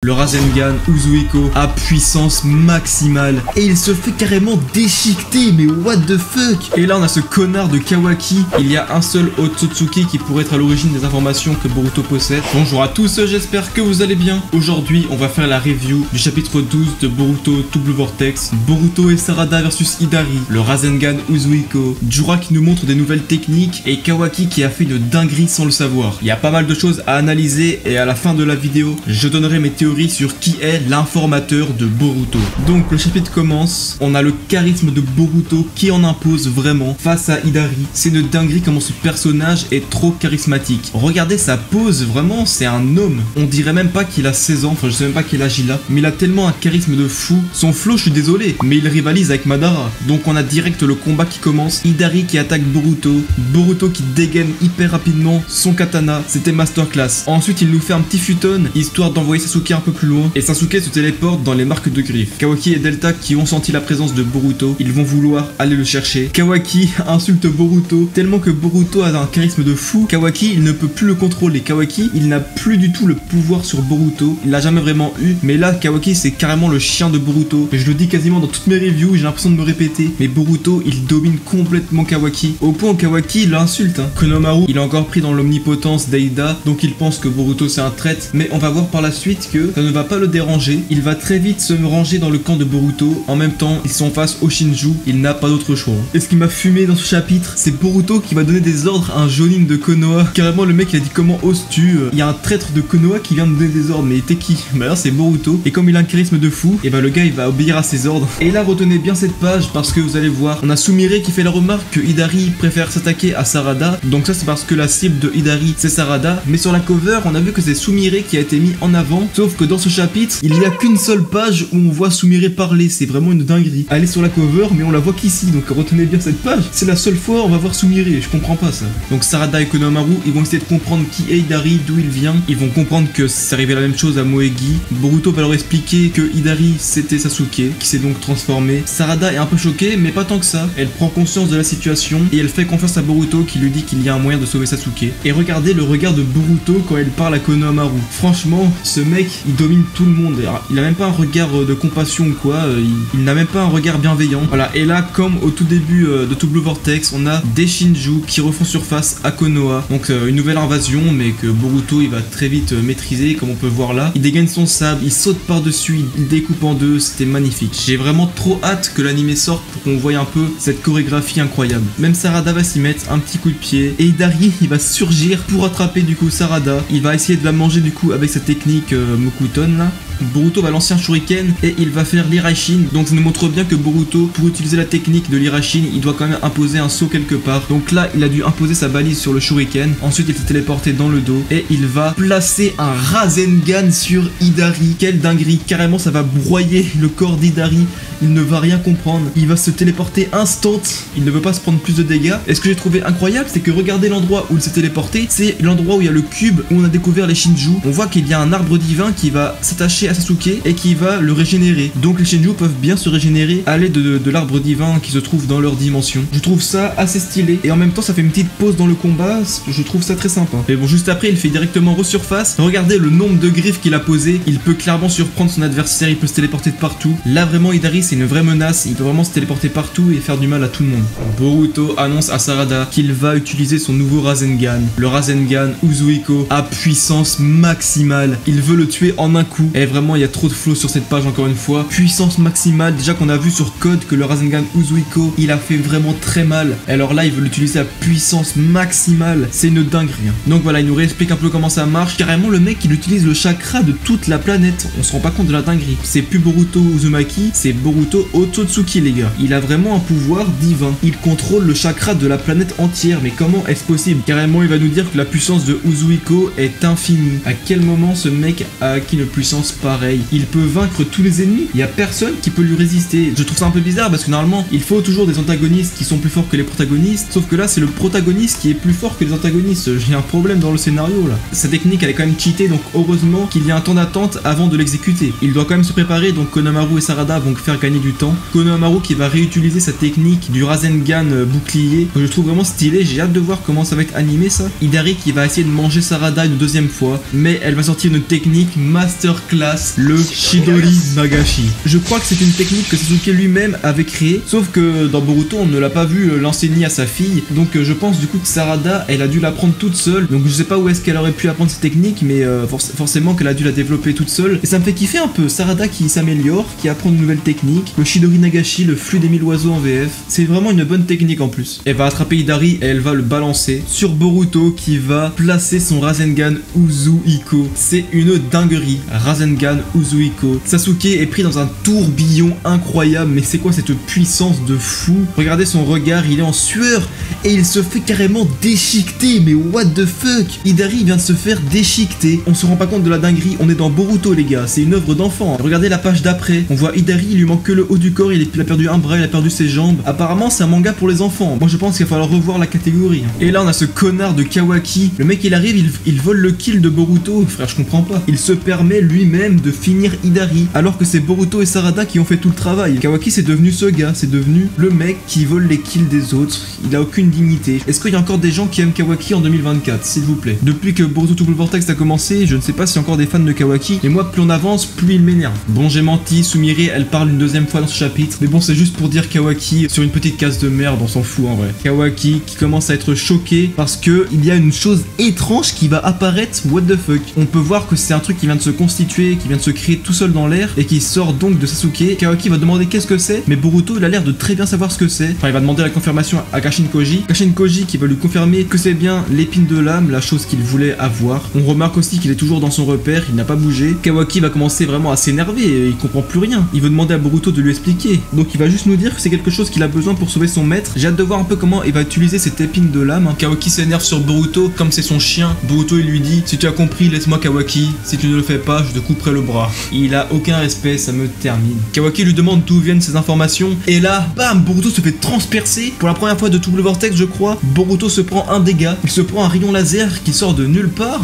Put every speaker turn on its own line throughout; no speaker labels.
le Rasengan Uzuiko à puissance maximale. Et il se fait carrément déchiqueter, mais what the fuck. Et là on a ce connard de Kawaki. Il y a un seul Otsutsuki qui pourrait être à l'origine des informations que Boruto possède. Bonjour à tous, j'espère que vous allez bien. Aujourd'hui on va faire la review du chapitre 12 de Boruto Double Vortex. Boruto et Sarada versus Hidari, le Rasengan Uzuiko, Jura qui nous montre des nouvelles techniques et Kawaki qui a fait une dinguerie sans le savoir. Il y a pas mal de choses à analyser et à la fin de la vidéo, je donnerai mes théories sur qui est l'informateur de Boruto. Donc le chapitre commence, on a le charisme de Boruto qui en impose vraiment face à Hidari. C'est une dinguerie comment ce personnage est trop charismatique. Regardez sa pose, vraiment c'est un homme. On dirait même pas qu'il a 16 ans, enfin je sais même pas quel âge il a, mais il a tellement un charisme de fou. Son flow, je suis désolé, mais il rivalise avec Madara. Donc on a direct le combat qui commence, Hidari qui attaque Boruto, Boruto qui dégaine hyper rapidement son katana, c'était masterclass. Ensuite il nous fait un petit futon, histoire d'envoyer Sasuke un peu plus loin, et Sasuke se téléporte dans les marques de griffes. Kawaki et Delta qui ont senti la présence de Boruto, ils vont vouloir aller le chercher. Kawaki insulte Boruto, tellement que Boruto a un charisme de fou, Kawaki il ne peut plus le contrôler. Kawaki il n'a plus du tout le pouvoir sur Boruto, il l'a jamais vraiment eu, mais là Kawaki c'est carrément le chien de Boruto, et je le dis quasiment dans toutes mes reviews, j'ai l'impression de me répéter, mais Boruto il domine complètement Kawaki, au point où Kawaki l'insulte. Konohamaru il est encore pris dans l'omnipotence d'Eida, donc il pense que Boruto c'est un traître, mais on va voir par la suite que ça ne va pas le déranger, il va très vite se ranger dans le camp de Boruto, en même temps ils sont face au Shinju, il n'a pas d'autre choix. Et ce qui m'a fumé dans ce chapitre, c'est Boruto qui va donner des ordres à un Jonin de Konoha, carrément le mec il a dit comment oses-tu, il y a un traître de Konoha qui vient de donner des ordres, mais t'es qui? Bah là c'est Boruto, et comme il a un charisme de fou, et bah le gars il va obéir à ses ordres. Et là retenez bien cette page parce que vous allez voir, on a Sumire qui fait la remarque que Hidari préfère s'attaquer à Sarada, donc ça c'est parce que la cible de Hidari c'est Sarada, mais sur la cover on a vu que c'est Sumire qui a été mis en avant, sauf que dans ce chapitre il n'y a qu'une seule page où on voit Sumire parler, c'est vraiment une dinguerie. Elle est sur la cover mais on la voit qu'ici, donc retenez bien cette page, c'est la seule fois où on va voir Sumire, je comprends pas ça. Donc Sarada et Konohamaru ils vont essayer de comprendre qui est Hidari, d'où il vient, ils vont comprendre que c'est arrivé la même chose à Moegi. Boruto va leur expliquer que Hidari c'était Sasuke qui s'est donc transformé. Sarada est un peu choquée mais pas tant que ça, elle prend conscience de la situation et elle fait confiance à Boruto qui lui dit qu'il y a un moyen de sauver Sasuke. Et regardez le regard de Boruto quand elle parle à Konohamaru, franchement ce mec il domine tout le monde, il a même pas un regard de compassion ou quoi, il n'a même pas un regard bienveillant. Voilà, et là comme au tout début de Double Vortex on a des Shinju qui refont surface à Konoha, donc une nouvelle invasion mais que Boruto il va très vite maîtriser comme on peut voir là. Il dégaine son sabre, il saute par dessus, il découpe en deux, c'était magnifique. J'ai vraiment trop hâte que l'anime sorte pour qu'on voie un peu cette chorégraphie incroyable. Même Sarada va s'y mettre un petit coup de pied et Hidari il va surgir pour attraper du coup Sarada, il va essayer de la manger du coup avec sa technique Mokuton là. Boruto va lancer un shuriken et il va faire l'Irashin, donc ça nous montre bien que Boruto pour utiliser la technique de l'Irashin il doit quand même imposer un saut quelque part, donc là il a dû imposer sa balise sur le shuriken, ensuite il s'est téléporté dans le dos et il va placer un Rasengan sur Hidari. Quelle dinguerie, carrément ça va broyer le corps d'Hidari, il ne va rien comprendre, il va se téléporter instant, il ne veut pas se prendre plus de dégâts. Et ce que j'ai trouvé incroyable c'est que regardez l'endroit où il s'est téléporté, c'est l'endroit où il y a le cube où on a découvert les Shinju, on voit qu'il y a un arbre divin qui va s'attacher à Sasuke et qui va le régénérer, donc les Shinju peuvent bien se régénérer à l'aide de l'arbre divin qui se trouve dans leur dimension. Je trouve ça assez stylé et en même temps ça fait une petite pause dans le combat, je trouve ça très sympa. Mais bon, juste après il fait directement resurface, regardez le nombre de griffes qu'il a posé, il peut clairement surprendre son adversaire, il peut se téléporter de partout. Là vraiment Hidari c'est une vraie menace, il peut vraiment se téléporter partout et faire du mal à tout le monde. Boruto annonce à Sarada qu'il va utiliser son nouveau Rasengan, le Rasengan Uzuiko à puissance maximale, il veut le tuer en un coup. Et vraiment il y a trop de flow sur cette page encore une fois, puissance maximale, déjà qu'on a vu sur Code que le Rasengan Uzuiko il a fait vraiment très mal, alors là il veut l'utiliser à puissance maximale, c'est une dinguerie. Donc voilà, il nous réexplique un peu comment ça marche, carrément le mec il utilise le chakra de toute la planète, on se rend pas compte de la dinguerie, c'est plus Boruto Uzumaki, c'est Boruto Otsutsuki les gars, il a vraiment un pouvoir divin, il contrôle le chakra de la planète entière, mais comment est-ce possible? Carrément il va nous dire que la puissance de Uzuiko est infinie. À quel moment ce mec a acquis une puissance pareille? Il peut vaincre tous les ennemis, il y a personne qui peut lui résister. Je trouve ça un peu bizarre parce que normalement il faut toujours des antagonistes qui sont plus forts que les protagonistes, sauf que là c'est le protagoniste qui est plus fort que les antagonistes. J'ai un problème dans le scénario là. Sa technique elle est quand même cheatée, donc heureusement qu'il y a un temps d'attente avant de l'exécuter. Il doit quand même se préparer, donc Konohamaru et Sarada vont faire gagner du temps. Konohamaru qui va réutiliser sa technique du Rasengan bouclier, que je trouve vraiment stylé, j'ai hâte de voir comment ça va être animé ça. Hidari qui va essayer de manger Sarada une deuxième fois, mais elle va sortir une technique masterclass, le Chidori Nagashi. Je crois que c'est une technique que Sasuke lui-même avait créée, sauf que dans Boruto on ne l'a pas vu l'enseigner à sa fille, donc je pense du coup que Sarada elle a dû l'apprendre toute seule, donc je sais pas où est-ce qu'elle aurait pu apprendre cette technique, mais forcément qu'elle a dû la développer toute seule, et ça me fait kiffer un peu, Sarada qui s'améliore, qui apprend de nouvelles techniques, le Chidori Nagashi, le flux des 1000 oiseaux en VF, c'est vraiment une bonne technique en plus. Elle va attraper Hidari et elle va le balancer sur Boruto qui va placer son Rasengan Uzuiko. C'est une dinguerie, Rasengan Uzuiko. Sasuke est pris dans un tourbillon incroyable, mais c'est quoi cette puissance de fou? Regardez son regard, il est en sueur et il se fait carrément déchiqueter, mais what the fuck? Hidari vient de se faire déchiqueter. On se rend pas compte de la dinguerie, on est dans Boruto les gars, c'est une œuvre d'enfant. Regardez la page d'après, on voit Hidari, il lui manque que le haut du corps, il a perdu un bras, il a perdu ses jambes. Apparemment c'est un manga pour les enfants, moi je pense qu'il va falloir revoir la catégorie. Et là on a ce connard de Kawaki, le mec il arrive, il vole le kill de Boruto, frère je comprends pas. Il se permet lui-même de finir Hidari, alors que c'est Boruto et Sarada qui ont fait tout le travail. Kawaki c'est devenu ce gars, c'est devenu le mec qui vole les kills des autres, il a aucune dignité. Est-ce qu'il y a encore des gens qui aiment Kawaki en 2024, s'il vous plaît? Depuis que Boruto Double Vortex a commencé, je ne sais pas s'il y a encore des fans de Kawaki, et moi plus on avance, plus il m'énerve. Bon j'ai menti, Sumire elle parle une deuxième fois dans ce chapitre, mais bon c'est juste pour dire Kawaki sur une petite case de merde, on s'en fout en vrai. Kawaki qui commence à être choqué parce que il y a une chose étrange qui va apparaître, what the fuck. On peut voir que c'est un truc qui vient de se constituer, qui vient de se créer tout seul dans l'air et qui sort donc de Sasuke. Kawaki va demander qu'est-ce que c'est, mais Boruto il a l'air de très bien savoir ce que c'est. Enfin il va demander la confirmation à Kashin Koji. Kashin Koji qui va lui confirmer que c'est bien l'épine de l'âme, la chose qu'il voulait avoir. On remarque aussi qu'il est toujours dans son repère, il n'a pas bougé. Kawaki va commencer vraiment à s'énerver et il comprend plus rien. Il veut demander à Boruto de lui expliquer. Donc il va juste nous dire que c'est quelque chose qu'il a besoin pour sauver son maître. J'ai hâte de voir un peu comment il va utiliser cette épine de l'âme. Kawaki s'énerve sur Boruto comme c'est son chien. Boruto il lui dit si tu as compris laisse-moi Kawaki, si tu ne le fais pas je te couperai le bras. Il a aucun respect, ça me termine. Kawaki lui demande d'où viennent ces informations et là bam, Boruto se fait transpercer. Pour la première fois de Double Vortex je crois, Boruto se prend un dégât, il se prend un rayon laser qui sort de nulle part,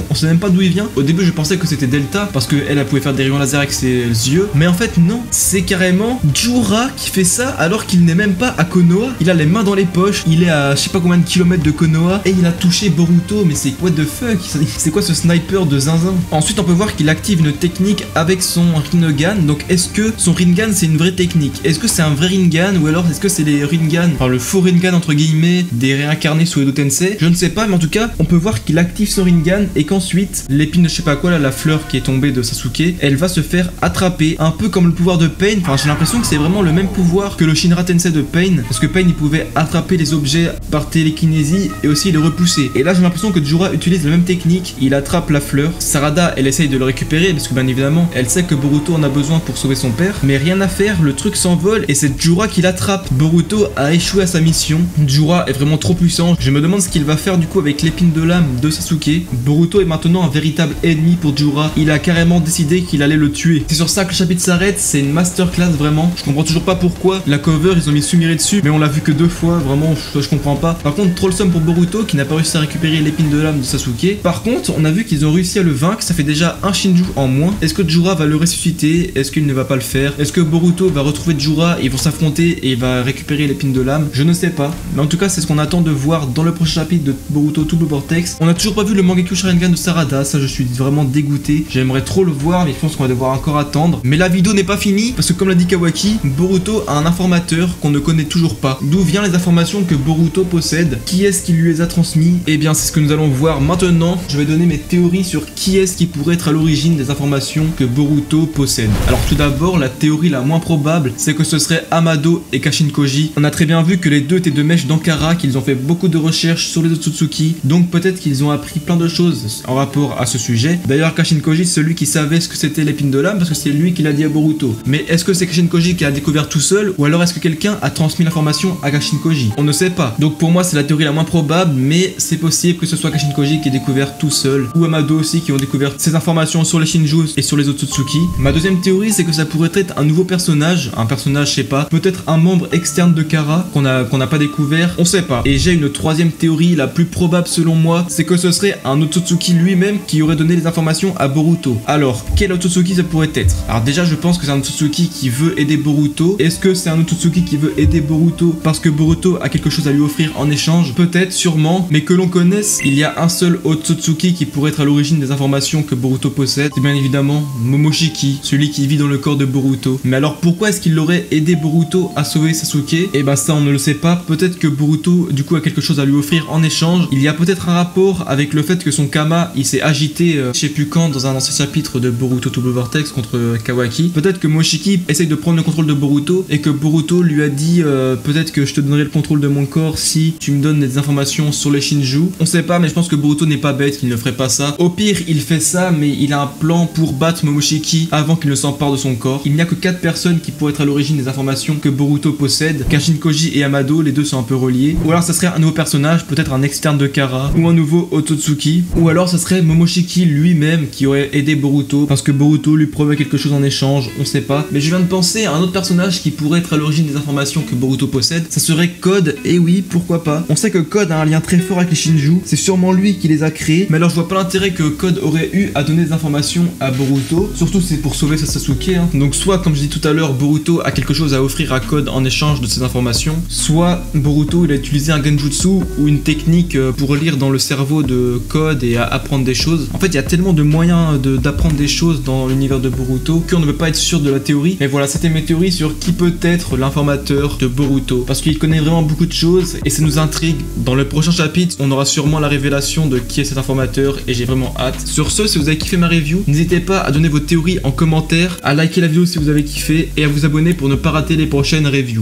on sait même pas d'où il vient. Au début je pensais que c'était Delta parce qu'elle pouvait faire des rayons laser avec ses yeux, mais en fait non, c'est carrément Jura qui fait ça alors qu'il n'est même pas à Konoha. Il a les mains dans les poches, il est à je sais pas combien de kilomètres de Konoha et il a touché Boruto, mais c'est what the fuck? C'est quoi ce sniper de zinzin? Ensuite on peut voir qu'il active une technique avec son Rinnegan, donc est-ce que son Rinnegan c'est une vraie technique? Est-ce que c'est un vrai Rinnegan ou alors est-ce que c'est les Rinnegan, enfin le faux Rinnegan entre guillemets des réincarnés sous Edo Tensei? Je ne sais pas, mais en tout cas on peut voir qu'il active son Rinnegan et qu'ensuite l'épine de je sais pas quoi là, la fleur qui est tombée de Sasuke, elle va se faire attraper, un peu comme le pouvoir de Pain. Enfin j'ai l'impression que c'est vraiment le même pouvoir que le Shinra Tensei de Pain, parce que Pain il pouvait attraper les objets par télékinésie et aussi les repousser. Et là j'ai l'impression que Jura utilise la même technique, il attrape la fleur. Sarada elle essaye de le récupérer parce que bien évidemment elle sait que Boruto en a besoin pour sauver son père, mais rien à faire, le truc s'envole et c'est Jura qui l'attrape. Boruto a échoué à sa mission, Jura est vraiment trop puissant. Je me demande ce qu'il va faire du coup avec l'épine de l'âme de Sasuke. Boruto est maintenant un véritable ennemi pour Jura, il a carrément décidé qu'il allait le tuer. C'est sur ça que le chapitre s'arrête, c'est une masterclass vraiment. Je comprends toujours pas pourquoi la cover ils ont mis Sumire dessus, mais on l'a vu que 2 fois, vraiment je comprends pas. Par contre trop le somme pour Boruto qui n'a pas réussi à récupérer l'épine de l'âme de Sasuke. Par contre on a vu qu'ils ont réussi à le vaincre, ça fait déjà un Shinju en moins. Est-ce que Jura va le ressusciter? Est-ce qu'il ne va pas le faire? Est-ce que Boruto va retrouver Jura et ils vont s'affronter et il va récupérer l'épine de l'âme? Je ne sais pas, mais en tout cas c'est ce qu'on attend de voir dans le prochain chapitre de Boruto Double Vortex. On n'a toujours pas vu le Mangekyou Sharingan de Sarada, ça je suis vraiment dégoûté. J'aimerais trop le voir mais je pense qu'on va devoir encore attendre. Mais la vidéo n'est pas finie parce que comme l'a dit Kawaki, Boruto a un informateur qu'on ne connaît toujours pas. D'où viennent les informations que Boruto possède? Qui est-ce qui lui les a transmis? Eh bien c'est ce que nous allons voir maintenant. Je vais donner mes théories sur qui est-ce qui pourrait être à l'origine des informations que Boruto possède. Alors tout d'abord, la théorie la moins probable, c'est que ce serait Amado et Kashin Koji. On a très bien vu que les deux étaient de mèche d'Ankara, qu'ils ont fait beaucoup de recherches sur les Otsutsuki, donc peut-être qu'ils ont appris plein de choses en rapport à ce sujet. D'ailleurs Kashin Koji c'est celui qui savait ce que c'était l'épine de l'âme parce que c'est lui qui l'a dit à Boruto. Mais est-ce que c'est Kashin Koji qui l'a découvert tout seul ou alors est-ce que quelqu'un a transmis l'information à Kashin Koji? On ne sait pas. Donc pour moi c'est la théorie la moins probable, mais c'est possible que ce soit Kashin Koji qui ait découvert tout seul ou Amado aussi qui ont découvert ces informations sur les Shinjus et sur les Otsutsuki. Ma deuxième théorie c'est que ça pourrait être un nouveau personnage, je sais pas, peut-être un membre externe de Kara qu'on n'a pas découvert, on sait pas. Et j'ai une troisième théorie la plus probable selon moi, c'est que ce serait un Otsutsuki lui-même qui aurait donné les informations à Boruto. Alors quel Otsutsuki ça pourrait être? Alors déjà je pense que c'est un Otsutsuki qui veut aider Boruto. Est-ce que c'est un Otsutsuki qui veut aider Boruto parce que Boruto a quelque chose à lui offrir en échange? Peut-être, sûrement, mais que l'on connaisse, il y a un seul Otsutsuki qui pourrait être à l'origine des informations que Boruto Boruto possède, c'est bien évidemment Momoshiki, celui qui vit dans le corps de Boruto. Mais alors pourquoi est-ce qu'il aurait aidé Boruto à sauver Sasuke? Et ben ça on ne le sait pas, peut-être que Boruto du coup a quelque chose à lui offrir en échange. Il y a peut-être un rapport avec le fait que son Kama il s'est agité je sais plus quand dans un ancien chapitre de Boruto Double Vortex contre Kawaki. Peut-être que Momoshiki essaye de prendre le contrôle de Boruto et que Boruto lui a dit peut-être que je te donnerai le contrôle de mon corps si tu me donnes des informations sur les Shinju. On sait pas, mais je pense que Boruto n'est pas bête, il ne ferait pas ça. Au pire il fait ça, mais il a un plan pour battre Momoshiki avant qu'il ne s'empare de son corps. Il n'y a que 4 personnes qui pourraient être à l'origine des informations que Boruto possède, Kashin-Koji et Amado, les deux sont un peu reliés. Ou alors ça serait un nouveau personnage, peut-être un externe de Kara, ou un nouveau Otsutsuki. Ou alors ça serait Momoshiki lui-même qui aurait aidé Boruto, parce que Boruto lui promet quelque chose en échange, on sait pas. Mais je viens de penser à un autre personnage qui pourrait être à l'origine des informations que Boruto possède, ça serait Code, et oui, pourquoi pas. On sait que Code a un lien très fort avec les Shinju, c'est sûrement lui qui les a créés, mais alors je vois pas l'intérêt que Code aurait eu à donner des informations à Boruto, surtout c'est pour sauver Sasuke, hein. Donc soit, comme je dis tout à l'heure, Boruto a quelque chose à offrir à Code en échange de ces informations, soit Boruto il a utilisé un genjutsu ou une technique pour lire dans le cerveau de Code et apprendre des choses. En fait, il y a tellement de moyens d'apprendre des choses dans l'univers de Boruto qu'on ne peut pas être sûr de la théorie. Mais voilà, c'était mes théories sur qui peut être l'informateur de Boruto, parce qu'il connaît vraiment beaucoup de choses et ça nous intrigue. Dans le prochain chapitre, on aura sûrement la révélation de qui est cet informateur et j'ai vraiment hâte. Sur ce, si vous avez kiffé ma review, n'hésitez pas à donner vos théories en commentaire, à liker la vidéo si vous avez kiffé et à vous abonner pour ne pas rater les prochaines reviews.